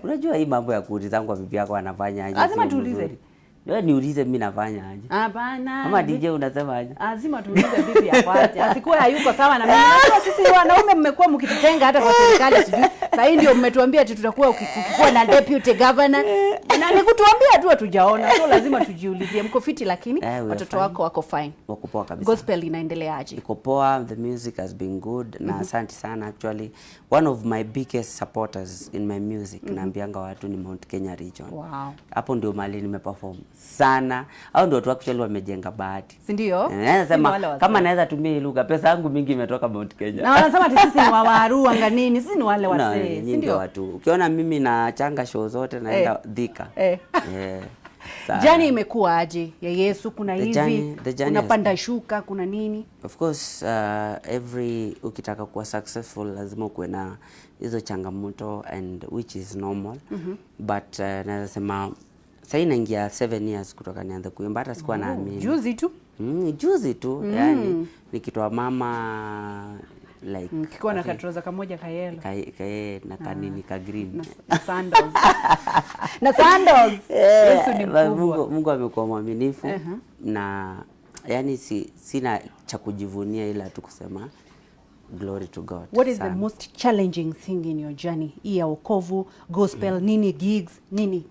Unajua hii mambo ya kuuliza kwa bibi yako anafanya aje? Lazima tuulize. Wewe niulize mimi nafanya aje? Hapana. Kama DJ unasema aje? Lazima tuulize bibi yako aje. Asikuwe hayuko sawa na mimi. Najua sisi wanaume mmekuwa mkitutenga hata kwa serikali sijui. Sasa hii ndio mmetuambia ati tutakuwa ukikuwa na deputy governor. Na nikutuambia tu hatujaona. So lazima tujiulizie. Mko fiti lakini watoto wako wako fine. Wako poa kabisa. Gospel inaendeleaje? Iko poa, the music has been good na asante sana actually. One of my biggest supporters in my music naambianga watu ni Mount Kenya region. Wow. Hapo ndio mali nimeperform sana. Hao ndio watu actually wamejenga bahati. Si ndio? Nasema kama naweza tumia hii lugha, pesa yangu mingi imetoka Mount Kenya. Na wanasema ati sisi ni wawaru anganini, sisi ni wale wasee, si ndio? Watu. Ukiona mimi na changa show zote naenda Dhika. Jani imekuwa aje ya Yesu? Kuna hivi unapanda shuka, kuna nini? Of course ukitaka kuwa successful lazima kuwe na hizo changamoto and which is normal. But naweza sema sasa inaingia 7 years kutoka nianze kuimba, hata sikuwa naamini. Juzi tu yani nikitoa mama like kikuwa na katroza kamoja kayelo na kanini ka green na sandals na sandals. Yesu ni mkubwa. Mungu amekuwa mwaminifu na yani sina cha kujivunia ila tu kusema glory to God. What is the most challenging thing in your journey? Ya wokovu, gospel, nini gigs, nini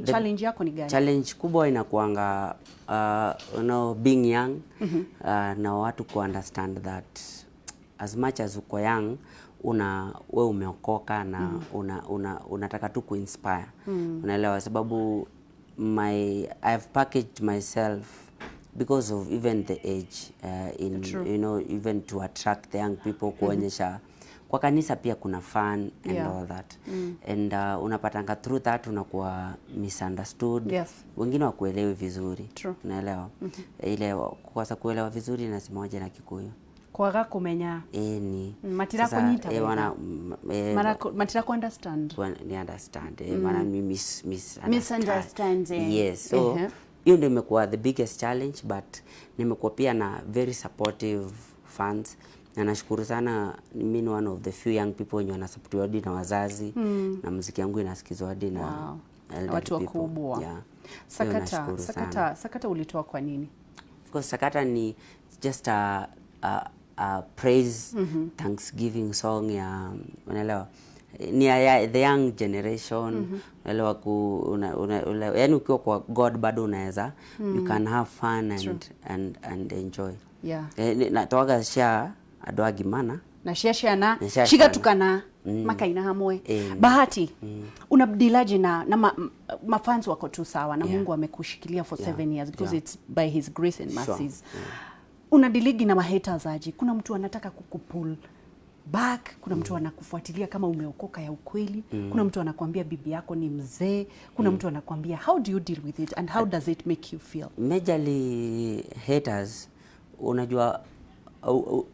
challenge yako ni gani? Challenge kubwa inakuanga being young na watu ku understand that as much as uko young wewe umeokoka na unataka tu kuinspire. Unaelewa sababu I have packaged myself because of even the age even to attract the young people, kuonyesha kwa kanisa pia kuna fun and all that. And unapatanga through that unakuwa misunderstood. Wengine wakuelewi vizuri. Unaelewa? Ile kwa kuelewa vizuri na simoja na Kikuyu. Kwaga kumenya ni matira kunyita matira ku understand ni understand wana misunderstanding. Yes, so hiyo ndio imekuwa the biggest challenge, but nimekuwa pia na very supportive fans na nashukuru sana. Mimi ni one of the few young people wenye wanasupportiwa hadi na wazazi na muziki yangu inasikizwa hadi na watu wakubwa. Sakata ulitoa kwa nini? Of course Sakata ni just a praise thanksgiving song ya unaelewa ni ya the young generation. Unaelewa yani ukiwa kwa God bado unaweza you can have fun and enjoy. Natoaga share adwagi mana na share shiga tukana makaina hamwe Bahati. Unabdilaje na mafans wako tu sawa na Mungu amekushikilia for 7 years because it's by his grace and mercies. Unadiligi na mahaters aje? Kuna mtu anataka kukupull back, kuna mtu anakufuatilia kama umeokoka ya ukweli, kuna mtu anakuambia bibi yako ni mzee, kuna mtu anakuambia. How do you deal with it and how does it make you feel? Majorly haters, unajua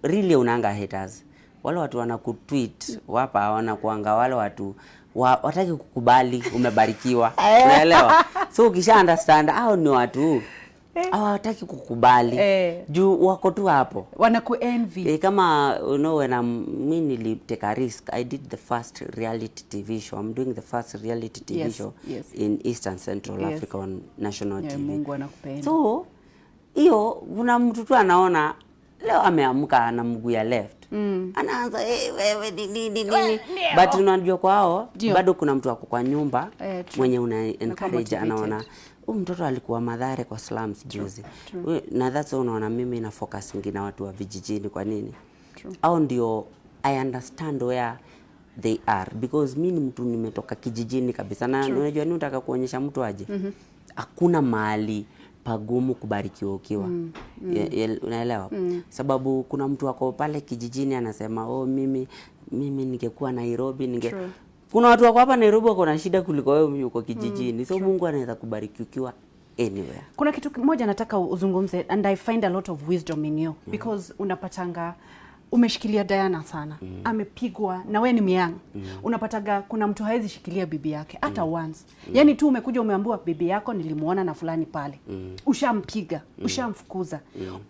really unanga haters. Wale watu wanakutweet wapa wanakuanga wale watu wataki kukubali umebarikiwa. Unaelewa? So ukisha understand hao ni watu hawataki kukubali juu wako tu hapo wanakuenvy. Kama when mimi nilitake a risk. I did the first reality TV show. I'm doing the first reality TV show in Eastern Central Africa on national TV. Mungu anakupenda. So hiyo kuna mtu tu anaona leo ameamka na mguu ya left anaanza wewe nini but unajua kwao bado kuna mtu wako kwa nyumba mwenye una encourage anaona mtoto alikuwa Mathare kwa slums juzi. Na that's unaona mimi na focus ngina watu wa vijijini. Kwa nini? Au ndio I understand where they are because mimi ni mtu nimetoka kijijini kabisa na unajua ni unataka kuonyesha mtu aje hakuna mahali pagumu kubarikiwa ukiwa. Unaelewa? Sababu kuna mtu wako pale kijijini anasema mimi ningekuwa Nairobi kuna watu wako hapa Nairobi wako na shida kuliko wewe uko kijijini. So Mungu anaweza kubariki ukiwa anywhere. Kuna kitu kimoja nataka uzungumze and I find a lot of wisdom in you because unapatanga umeshikilia Diana sana. Amepigwa na wewe ni myang. Unapataga kuna mtu hawezi shikilia bibi yake hata once. Yaani tu umekuja umeambiwa bibi yako nilimuona na fulani pale. Ushampiga, ushamfukuza.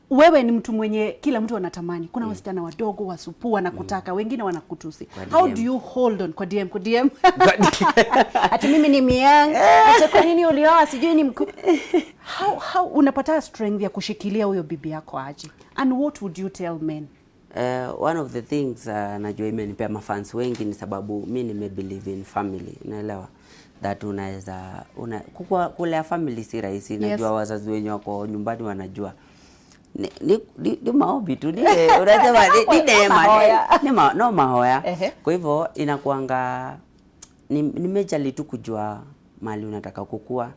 Wewe ni mtu mwenye kila mtu anatamani. Kuna wasichana wadogo wasupua na kutaka, wengine wanakutusi. How do you hold on kwa DM? Ati mimi ni myang. Ati kwa nini ulioa sijui ni how unapata strength ya kushikilia huyo bibi yako aje? And what would you tell men? One of the things najua imenipea mafans wengi ni sababu mimi nimebelieve in family, unaelewa, that unaweza kulea family si rahisi. Najua wazazi wenyewe wako nyumbani wanajua ni maombi tu, unasema ni neema, no mahoya. Kwa hivyo inakuanga nimejali tu kujua mali unataka kukua.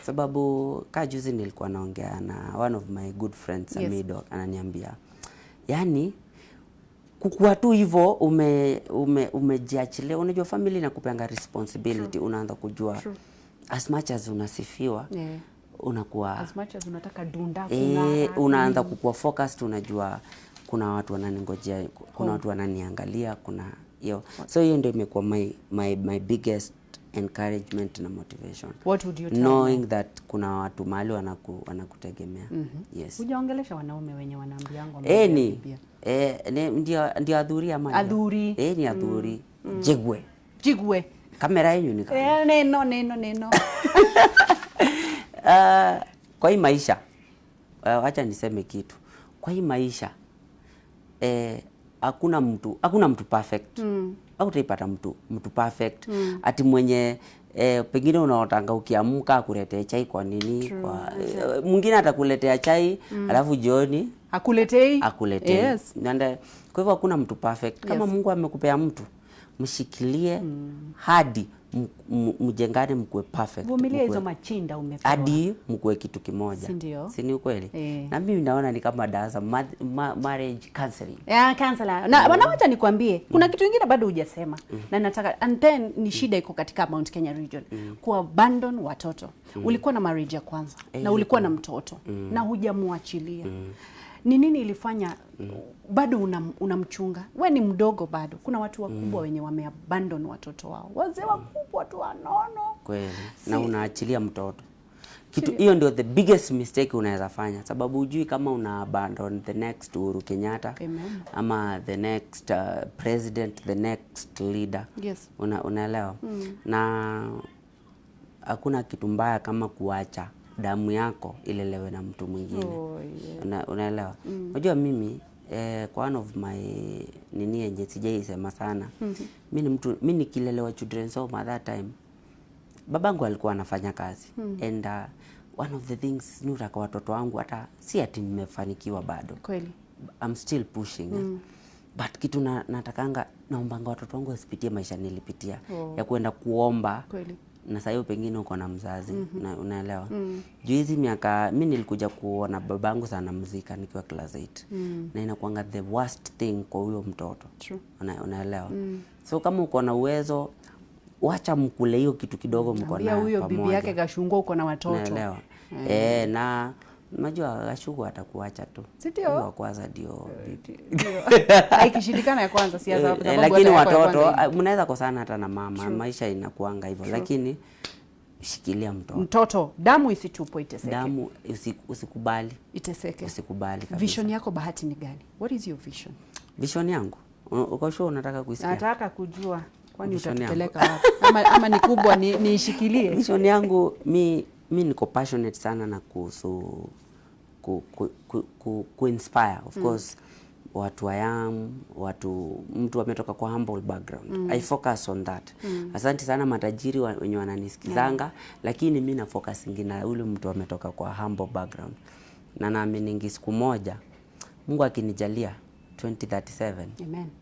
Sababu juzi nilikuwa naongea na one of my good friends, Amido, ananiambia yani kukua tu hivyo umejiachilia. Unajua family inakupanga responsibility. Unaanza kujua as much as unasifiwa, unakuwa as much as unataka dunda unaanza kukua focused. Unajua kuna watu wananingojea, kuna watu wananiangalia, kuna hiyo. So hiyo ndio imekuwa my biggest encouragement na motivation. What would you tell knowing that kuna watu mahali wanakutegemea. Yes. Hujaongelesha wanaume wenye wanaambiango ndio adhuri ama adhuri. Ni adhuri. Jigwe. Kamera yenu ni kama. Neno. Kwa hii maisha acha niseme kitu. Kwa hii maisha hakuna mtu perfect. Au utaipata mtu perfect ati mwenye pengine unaotanga ukiamka akuletee chai kwa nini. Mwingine atakuletea chai alafu jioni akuletei. Yes. Kwa hivyo hakuna mtu perfect. Kama Mungu amekupea mtu, mshikilie hadi mjengane mkue perfect. Vumilia hizo machinda umepewa. Hadi mkue kitu kimoja. Si ni ukweli? Na mimi naona ni kama darasa marriage counseling. Counselor. Na wacha nikwambie, kuna kitu kingine bado hujasema. Na nataka and then ni shida iko katika Mount Kenya region. Ku abandon watoto. Ulikuwa na marriage ya kwanza na ulikuwa na mtoto na hujamwachilia. Ni nini ilifanya bado unamchunga? Wewe ni mdogo bado. Kuna watu wakubwa wenye wameabandon watoto wao. Wazee wakubwa tu wanono. Kweli. Na unaachilia mtoto. Kitu hiyo ndio the biggest mistake unaweza fanya, sababu hujui kama una abandon the next Uhuru Kenyatta. Ama the next president, the next leader. Yes. Unaelewa? Na hakuna kitu mbaya kama kuacha damu yako ilelewe na mtu mwingine. Unaelewa? Unajua mimi kwa one of my nini yenye sijaisema sana. Mimi nikilelewa children's home at that time. Babangu alikuwa anafanya kazi. And one of the things nutaka watoto wangu hata si ati nimefanikiwa bado. Kweli. I'm still pushing. But kitu natakanga naombanga watoto wangu wasipitie maisha nilipitia. Ya kuenda kuomba. Kweli. Na sasa pengine uko na mzazi. Unaelewa? Juu hizi miaka mimi nilikuja kuona babangu sana muziki nikiwa class 8. Na inakuanga the worst thing kwa huyo mtoto. Unaelewa? So kama uko na uwezo, wacha mkule hiyo kitu kidogo mko nayo huyo bibi yake Gashungo uko na watoto. Unaelewa? Na unajua Gashugu atakuacha tu. Ndio. Wa kwanza ndio bibi. Haikishindikana ya kwanza si sababu lakini watoto mnaweza kosana hata na mama. Maisha inakuanga hivyo. Lakini shikilia mtoto. Damu isitupwe iteseke. Damu usikubali iteseke. Usikubali kabisa. Vision yako Bahati ni gani? What is your vision? Vision yangu? Uko sure unataka kuisikia? Nataka kujua. Kwani utatupeleka wapi? Ama ni kubwa niishikilie? Vision yangu mi niko passionate sana na kuhusu ku inspire of course watu mtu ametoka kwa humble background. I focus on that. Asante sana matajiri wenye wananisikizanga, lakini mimi na focus ingine ule mtu ametoka kwa humble background. Na naamini siku moja Mungu akinijalia 2037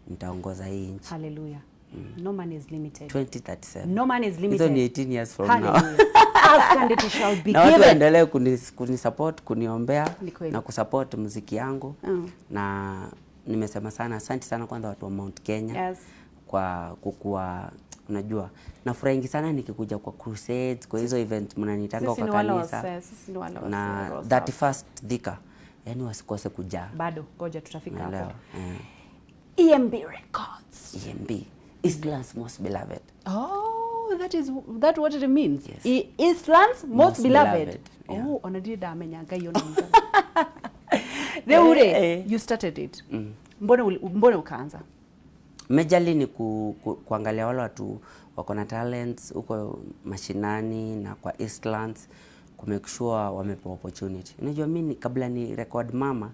nitaongoza hii nchi. Hallelujah. No man is limited. 2037. No man is limited. It's only 18 years from now. Ask and it shall be given. Na watu waendelee kunisupport, kuniombea na kusupport muziki yangu. Na nimesema sana asante sana kwanza watu wa Mount Kenya. Kwa kukua unajua nafurahi sana nikikuja kwa crusades, kwa hizo event mnanitanga kwa kanisa. Sisi ni wala na 31st Thika. Yaani wasikose kujaa. Bado ngoja tutafika hapo. EMB Records. EMB, Eastland's Most Beloved. Oh, that what it means. Yes. Eastland's most beloved. Yeah. Oh, onadie da menya gayo nanga. Deure, you started it. Mbona ukaanza? Majorly ni kuangalia wale watu wako na talents huko mashinani na kwa Eastlands, ku make sure wamepewa opportunity. Unajua mimi kabla ni record Mama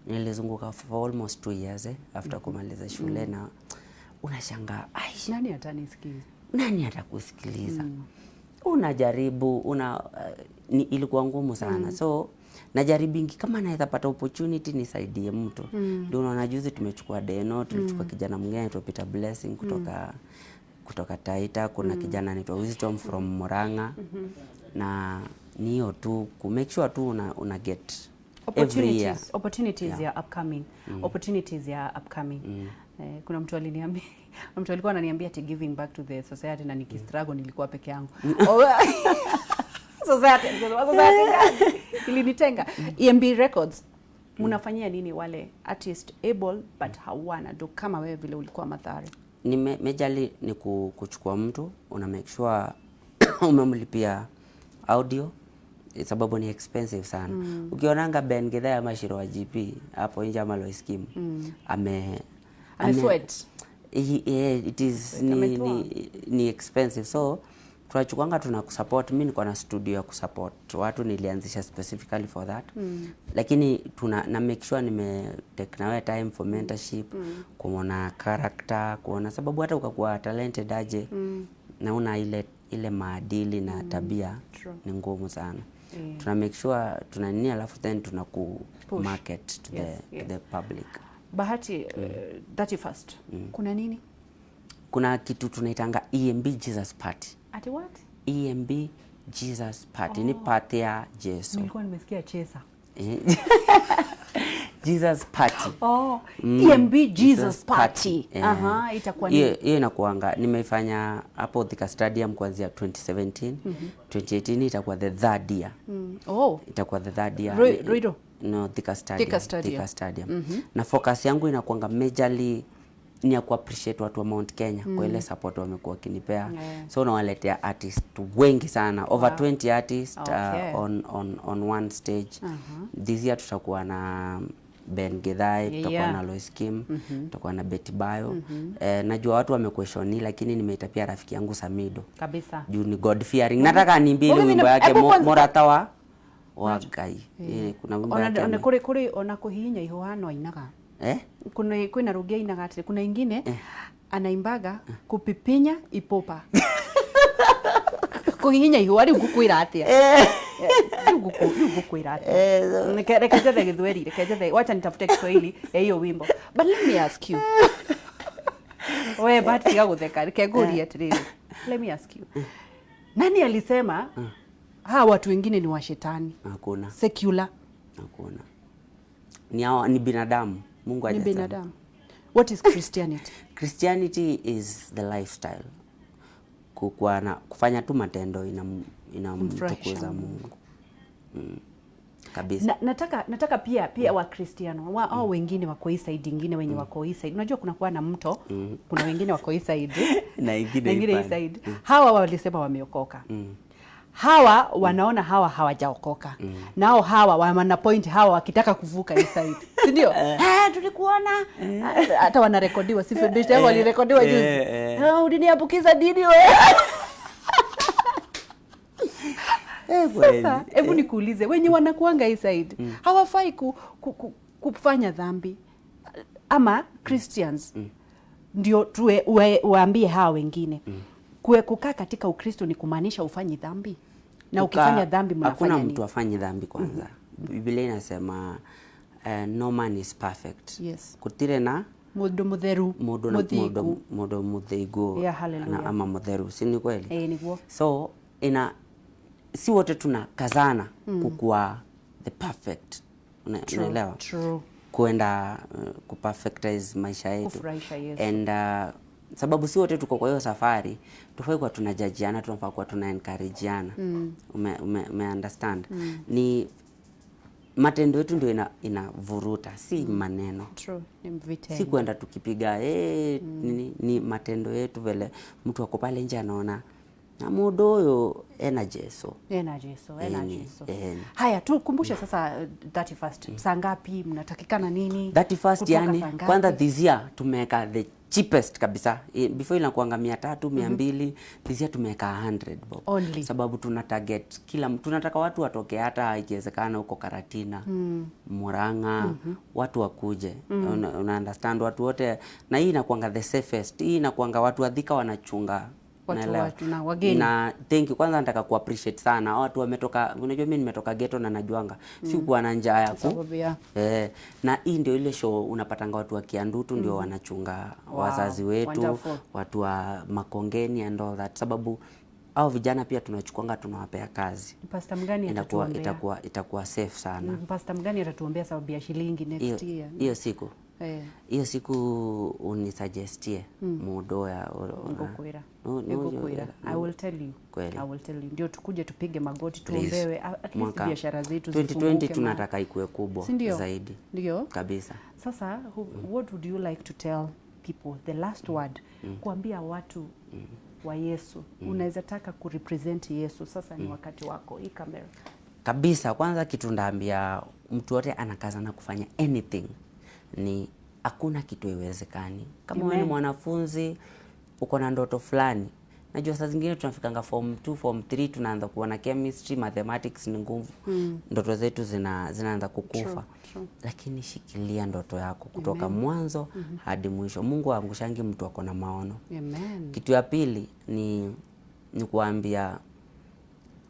nilizunguka for almost 2 years after kumaliza shule na unashangaa nani atanisikiza? Nani atakusikiliza? Unajaribu ilikuwa ngumu sana. So najaribingi kama naweza pata opportunity nisaidie mtu. Ndio unaona juzi tumechukua Deno, tulichukua kijana mwingine anaitwa Peter Blessing kutoka Taita, kuna kijana anaitwa Wisdom from Murang'a. Na niyo tu ku make sure tu una get opportunities are upcoming. Opportunities are upcoming. Kuna mtu aliniambia, mtu alikuwa ananiambia to giving back to the society na nikistruggle nilikuwa peke yangu. Society ilinitenga. EMB Records mnafanyia nini wale artist able but hawana ndo kama wewe vile ulikuwa Mathare? Ni majorly ni kuchukua mtu, una make sure umemlipia audio sababu ni expensive sana. Ukionanga Ben Githaa ya Mashiro wa GP hapo nje ama Lois Kim sweat. It is ni expensive, so tunachukuanga tunakusupport. Mimi niko na studio ya kusupport watu, nilianzisha specifically for that. Lakini na make sure take nawe time for mentorship, kuona character, kuona sababu hata ukakuwa talented aje na una ile maadili na tabia ni ngumu sana. Tuna make sure tunania alafu then tunaku market to the public. Bahati 31st kuna nini? Kuna kitu tunaitanga EMB Jesus Party. Ati what? EMB Jesus Party. Ni party ya Yesu. Nilikuwa nimesikia chesa. Jesus Party. EMB Jesus Party. Itakuwa nini? Hiyo inakuanga nimeifanya hapo Thika Stadium kuanzia 2017. 2018 itakuwa the third year. Itakuwa the third year. Ruido? No, Thika Stadium. Na focus yangu inakuanga majorly ni ya ku-appreciate watu wa Mount Kenya kwa ile support wamekuwa kinipea. So nawaletea artists wengi sana, over 20 artists on one stage. This year tutakuwa na Ben Githaa, tutakuwa na Lois Kim, tutakuwa na Betty Bayo. Najua watu wamequestioni lakini nimeita pia rafiki yangu Samido. Kabisa. Juu ni God fearing. Nataka niimbie wimbo yake Morata wa Ngai. Kuna wimbo yake. Kuri ona kuhinya ihoano ainaga. Kuna rugia inagati, kuna ingine anaimbaga kupipinya ipopa. Kuhinya ihuari gukwira atia. Gukwira atia. Nikaje Githweri, nikaje wacha nitafute Kiswahili ya hiyo wimbo. But let me ask you. Wewe Bahati ya gutheka, nikaguria atiriri. Let me ask you. Nani alisema hawa watu wengine ni wa shetani? Hakuna. Secular. Hakuna. Ni binadamu. Mungu ni binadamu. What is Christianity? Christianity is the lifestyle. Kufanya tu matendo inamtukuza Mungu. Kabisa. Nataka pia wa Kristiano wao wengine wako hii side nyingine wenye wako hii side. Unajua kuna kuwa na mto, kuna wengine wako hii side na wengine hii side. Hawa walisema wameokoka. Hawa wanaona hawa hawajaokoka. Nao hawa wana point hawa wakitaka kuvuka hii side. Si ndio? Tulikuona hata wanarekodiwa. Si foundation yao walirekodiwa juzi. Uliniambukiza dini wewe. Sasa hebu nikuulize, wenye wanakuanga hii side hawafai kufanya dhambi ama Christians ndio waambie hawa wengine kukaa katika Ukristo ni kumaanisha ufanyi dhambi? Na ukifanya dhambi mnafanya nini? Hakuna mtu afanye dhambi kwanza. Biblia inasema no man is perfect. Yes. Kutire na mudu mutheru mutheigu ama mutheru, si ni kweli? Ni kwa. So si wote tunakazana kukua the perfect. Unaelewa? True. Kuenda kuperfectize maisha yetu. And sababu si wote tuko kwa hiyo safari, tufai kwa tunajajiana, tunafaa kwa tuna encourageana. Ume understand? Ni matendo yetu ndio inavuruta, si maneno. True, ni mvitendo. Si kwenda tukipiga ni matendo yetu vile mtu wako pale nje anaona na mudo yo energy. Haya, tukumbushe sasa 31st. Saa ngapi mnatakikana nini? 31st yani kwanza this year tumeka the cheapest kabisa. Before inakuanga 300, 200, this year tumeka 100 bob. Only. Sababu tuna target kila mtu, tunataka watu watoke hata ikiwezekana huko Karatina, Murang'a, watu wakuje. Una understand, watu wote, na hii inakuanga the safest. Hii inakuanga watu wadhika wanachunga watu na wageni. Na thank you, kwanza nataka ku appreciate sana watu wametoka. Unajua mimi nimetoka ghetto na najuanga sikuwa na njaa yako. Na hii ndio ile show unapatanga watu wa Kiandutu ndio wanachunga wazazi wetu. Wonderful. Watu wa Makongeni and all that, sababu au vijana pia tunachukuanga tunawapea kazi. Pastor mgani atatuombea? Itakuwa safe sana. Pastor mgani atatuombea sababu ya shilingi next year? Hiyo siku. Hiyo siku unisuggestie mudo ya Ngokwira. I will tell you. Ndio tukuje tupige magoti tuombewe at least biashara zetu zifunguke. 2020 tunataka ikue kubwa zaidi. Ndio. Kabisa. Sasa what would you like to tell people, the last word, kuambia watu wa Yesu? Unaweza taka kurepresent Yesu, sasa ni wakati wako. Hii kamera. Kabisa, kwanza kitu ndaambia mtu wote anakaza na kufanya anything ni hakuna kitu iwezekani. Kama wewe ni mwanafunzi uko na ndoto fulani, najua saa zingine tunafikanga form 2 form 3 tunaanza kuona chemistry mathematics ni ngumu. Ndoto zetu zinaanza kukufa. True. Lakini shikilia ndoto yako kutoka mwanzo hadi mwisho. Mungu aangushangi mtu ako na maono. Amen. Kitu ya pili ni kuambia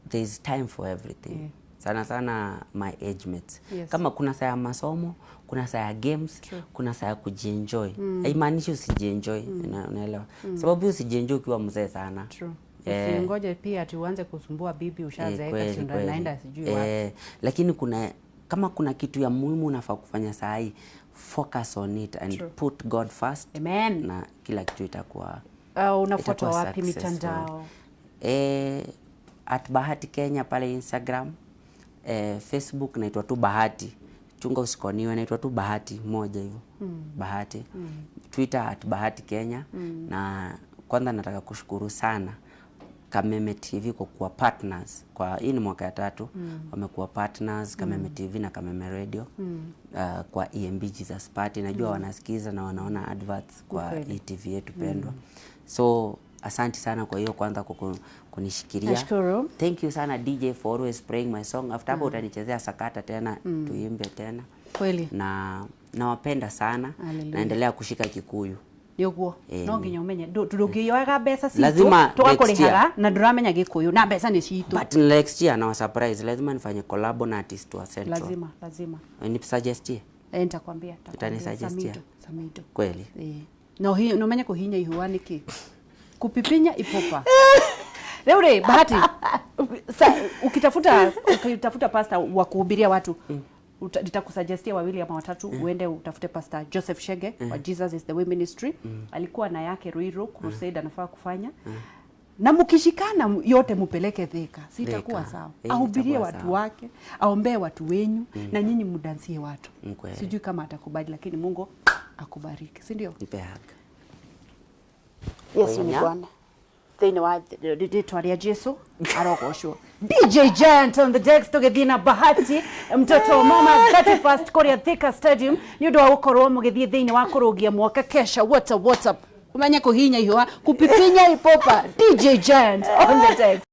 there is time for everything. Sana my age mates. Kama kuna saa ya masomo, kuna saa ya games, kuna saa ya kujienjoy. Haimaanishi usijienjoy, unaelewa? Sababu usijienjoy ukiwa mzee sana. True. Usingoje pia tuanze kusumbua bibi ushazeeka si ndo naenda sijui wapi. Lakini kama kuna kitu ya muhimu unafaa kufanya saa hii, focus on it and put God first. Amen. Na kila kitu itakuwa unafuata wapi mitandao? At Bahati Kenya pale Instagram. Facebook naitwa tu Bahati. Chunga usikoniwe, naitwa tu Bahati moja hivyo. Bahati. Twitter at Bahati Kenya. Na kwanza nataka kushukuru sana Kameme TV kwa kuwa partners. Kwa hii ni mwaka ya 3 wamekuwa partners Kameme TV na Kameme Radio. Kwa EMB Jesus Party najua wanasikiza na wanaona adverts kwa ETV yetu pendwa. So asante sana kwa hiyo kwanza kwa kunishikilia. Nashukuru. Thank you sana DJ for always playing my song. After hapo utanichezea sakata tena tuimbe tena. Kweli. Na nawapenda sana. Naendelea kushika Kikuyu. Yoguo. No nginya umenye ndungiyoga mbeca citu lazima tugakurihaga na nduramenya Gikuyu na mbeca ni citu. But next year na surprise lazima nifanye collab na artist wa Central. Lazima. Ni suggestie. Nitakwambia. Utanisuggest. Samido. Kweli. No umenye kuhinya ihuwa niki. Kupipinya ipopa. Leo Bahati ukitafuta pastor wa kuhubiria watu nitakusuggestia wawili ama watatu. Uende utafute Pastor Joseph Shege wa Jesus is the Way Ministry. Alikuwa na yake Ruiru crusade anafaa kufanya. Na mkishikana yote mupeleke Thika. Sitakuwa sawa. Ahubirie watu wake, aombee watu wenyu na nyinyi mudansie watu. Sijui kama atakubali lakini Mungu akubariki, si ndio? Nipe hug. Yesu ni Bwana. Thini wa rĩtwa Jesu arogoshwo. DJ Giant on the decks tugithina Bahati mtoto mama 31st Korea Thika Stadium ni undu wa gukorwo mugithie thini wa kurugia mwaka kesha. What's up umenya kuhinya ihwa kupipinya ipopa. DJ Giant on the decks.